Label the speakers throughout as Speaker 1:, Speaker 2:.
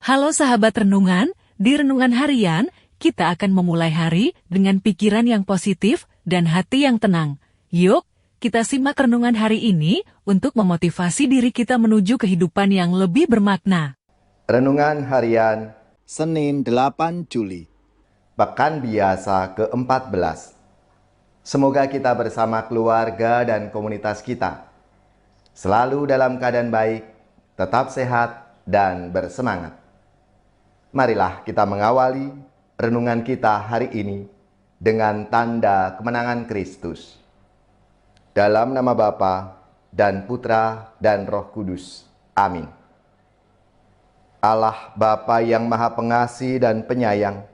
Speaker 1: Halo sahabat renungan, di renungan harian kita akan memulai hari dengan pikiran yang positif dan hati yang tenang. Yuk, kita simak renungan hari ini untuk memotivasi diri kita menuju kehidupan yang lebih bermakna.
Speaker 2: Renungan harian
Speaker 3: Senin 8 Juli.
Speaker 2: Pekan biasa ke-14. Semoga kita bersama keluarga dan komunitas kita selalu dalam keadaan baik, tetap sehat, dan bersemangat. Marilah kita mengawali renungan kita hari ini dengan tanda kemenangan Kristus. Dalam nama Bapa dan Putra dan Roh Kudus. Amin. Allah Bapa yang Maha Pengasih dan Penyayang,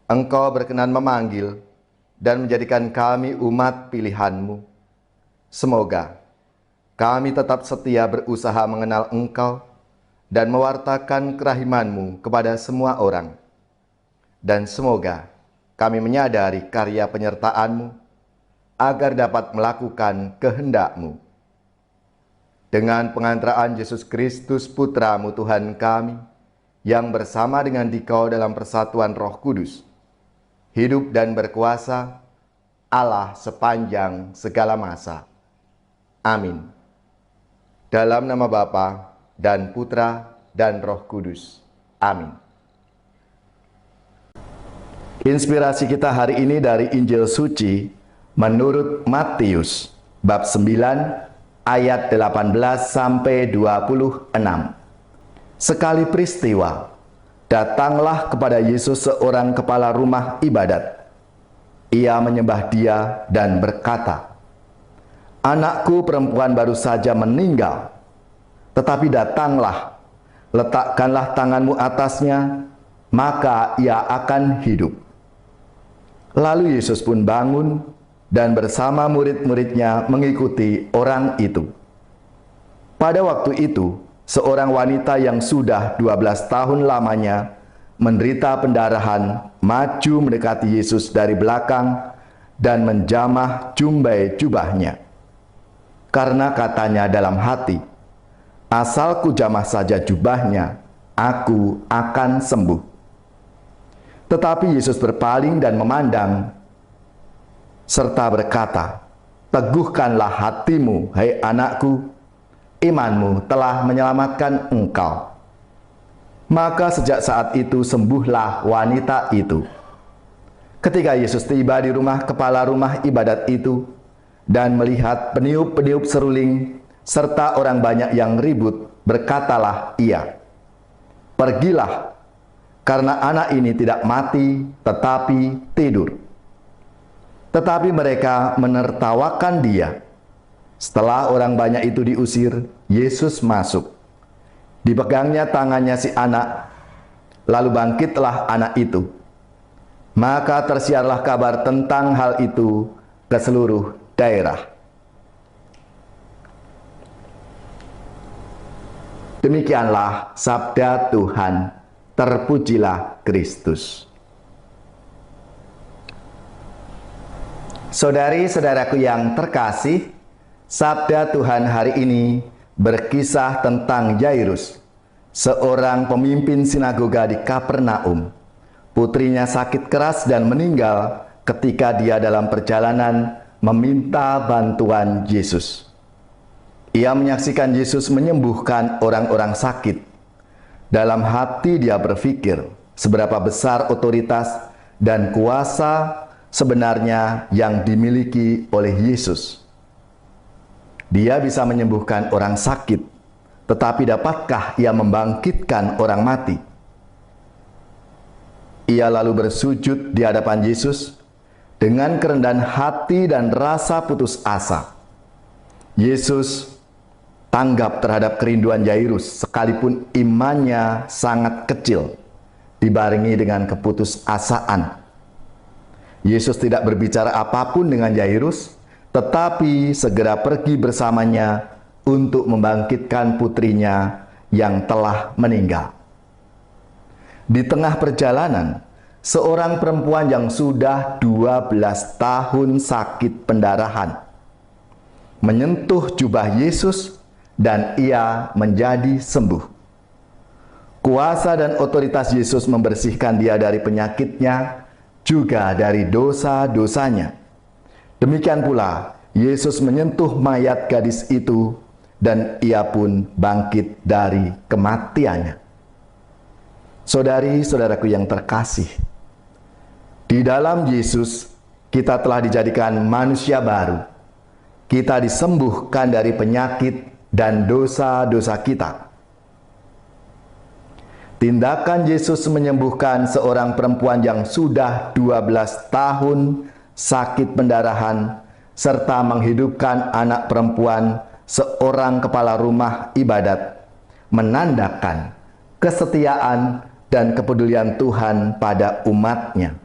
Speaker 2: Engkau berkenan memanggil dan menjadikan kami umat pilihan-Mu. Semoga kami tetap setia berusaha mengenal Engkau dan mewartakan kerahiman-Mu kepada semua orang. Dan semoga kami menyadari karya penyertaan-Mu agar dapat melakukan kehendak-Mu. Dengan pengantaraan Yesus Kristus Putra-Mu Tuhan kami, yang bersama dengan Dikau dalam persatuan Roh Kudus, hidup dan berkuasa Allah sepanjang segala masa. Amin. Dalam nama Bapa dan Putra dan Roh Kudus. Amin. Inspirasi kita hari ini dari Injil Suci menurut Matius bab 9 ayat 18 sampai 26. Sekali peristiwa, datanglah kepada Yesus seorang kepala rumah ibadat. Ia menyembah Dia dan berkata, "Anakku perempuan baru saja meninggal, tetapi datanglah, letakkanlah tanganmu atasnya, maka ia akan hidup." Lalu Yesus pun bangun dan bersama murid-muridnya mengikuti orang itu. Pada waktu itu, seorang wanita yang sudah 12 tahun lamanya menderita pendarahan maju mendekati Yesus dari belakang dan menjamah jumbai jubahnya. Karena katanya dalam hati, "Asal ku jamah saja jubahnya, aku akan sembuh." Tetapi Yesus berpaling dan memandang, serta berkata, "Teguhkanlah hatimu, hai anakku, imanmu telah menyelamatkan engkau." Maka sejak saat itu sembuhlah wanita itu. Ketika Yesus tiba di rumah kepala rumah ibadat itu, dan melihat peniup-peniup seruling, serta orang banyak yang ribut, berkatalah ia, "Pergilah, karena anak ini tidak mati, tetapi tidur." Tetapi mereka menertawakan dia. Setelah orang banyak itu diusir, Yesus masuk. Dipegangnya tangannya si anak, lalu bangkitlah anak itu. Maka tersiarlah kabar tentang hal itu ke seluruh daerah. Demikianlah sabda Tuhan. Terpujilah Kristus. Saudari-saudaraku yang terkasih, sabda Tuhan hari ini berkisah tentang Jairus, seorang pemimpin sinagoga di Kapernaum. Putrinya sakit keras dan meninggal ketika dia dalam perjalanan meminta bantuan Yesus. Ia menyaksikan Yesus menyembuhkan orang-orang sakit. Dalam hati dia berpikir, seberapa besar otoritas dan kuasa sebenarnya yang dimiliki oleh Yesus. Dia bisa menyembuhkan orang sakit, tetapi dapatkah ia membangkitkan orang mati? Ia lalu bersujud di hadapan Yesus dengan kerendahan hati dan rasa putus asa. Yesus tanggap terhadap kerinduan Jairus sekalipun imannya sangat kecil, dibarengi dengan keputusasaan. Yesus tidak berbicara apapun dengan Jairus, tetapi segera pergi bersamanya untuk membangkitkan putrinya yang telah meninggal. Di tengah perjalanan, seorang perempuan yang sudah 12 tahun sakit pendarahan menyentuh jubah Yesus dan ia menjadi sembuh. Kuasa dan otoritas Yesus membersihkan dia dari penyakitnya, juga dari dosa-dosanya. Demikian pula, Yesus menyentuh mayat gadis itu, dan ia pun bangkit dari kematiannya. Saudari-saudaraku yang terkasih, di dalam Yesus kita telah dijadikan manusia baru. Kita disembuhkan dari penyakit dan dosa-dosa kita. Tindakan Yesus menyembuhkan seorang perempuan yang sudah 12 tahun sakit pendarahan, serta menghidupkan anak perempuan seorang kepala rumah ibadat, menandakan kesetiaan dan kepedulian Tuhan pada umatnya.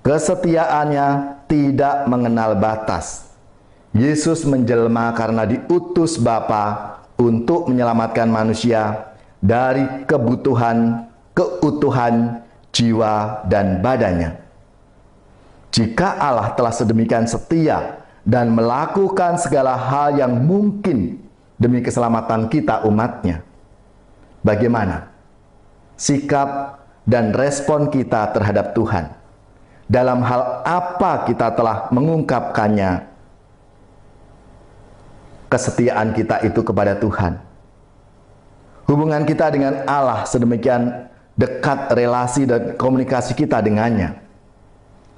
Speaker 2: Kesetiaannya tidak mengenal batas. Yesus menjelma karena diutus Bapa untuk menyelamatkan manusia dari kebutuhan keutuhan jiwa dan badannya. Jika Allah telah sedemikian setia dan melakukan segala hal yang mungkin demi keselamatan kita umatnya, bagaimana sikap dan respon kita terhadap Tuhan? Dalam hal apa kita telah mengungkapkannya kesetiaan kita itu kepada Tuhan? Hubungan kita dengan Allah sedemikian dekat relasi dan komunikasi kita dengannya.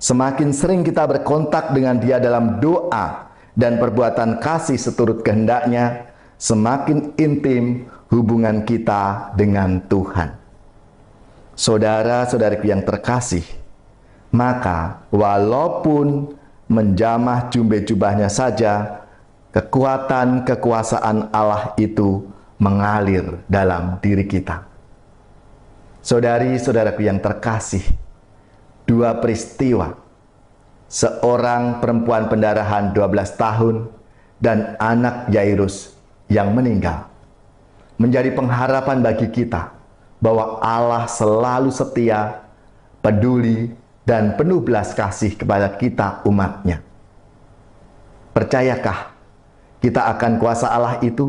Speaker 2: Semakin sering kita berkontak dengan Dia dalam doa dan perbuatan kasih seturut kehendaknya, semakin intim hubungan kita dengan Tuhan. Saudara-saudariku yang terkasih, maka walaupun menjamah jumbe jubahnya saja, kekuatan kekuasaan Allah itu mengalir dalam diri kita. Saudari-saudaraku yang terkasih, dua peristiwa, seorang perempuan pendarahan 12 tahun dan anak Yairus yang meninggal, menjadi pengharapan bagi kita bahwa Allah selalu setia, peduli, dan penuh belas kasih kepada kita umatnya. Percayakah kita akan kuasa Allah itu?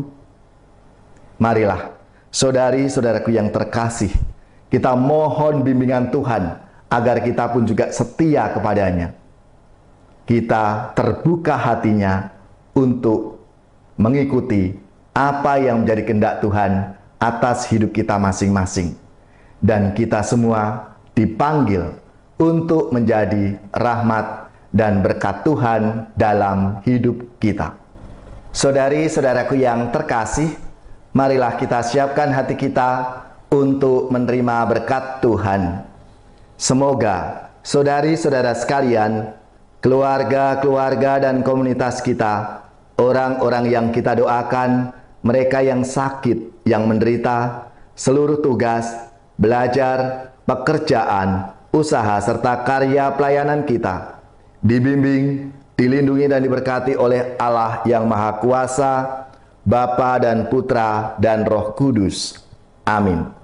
Speaker 2: Marilah, saudari-saudaraku yang terkasih, kita mohon bimbingan Tuhan agar kita pun juga setia kepadanya. Kita terbuka hatinya untuk mengikuti apa yang menjadi kehendak Tuhan atas hidup kita masing-masing. Dan kita semua dipanggil untuk menjadi rahmat dan berkat Tuhan dalam hidup kita. Saudari-saudaraku yang terkasih, marilah kita siapkan hati kita untuk menerima berkat Tuhan. Semoga saudari-saudara sekalian, keluarga-keluarga dan komunitas kita, orang-orang yang kita doakan, mereka yang sakit, yang menderita, seluruh tugas, belajar, pekerjaan, usaha, serta karya pelayanan kita, dibimbing, dilindungi dan diberkati oleh Allah yang Maha Kuasa, Bapa dan Putra dan Roh Kudus. Amin.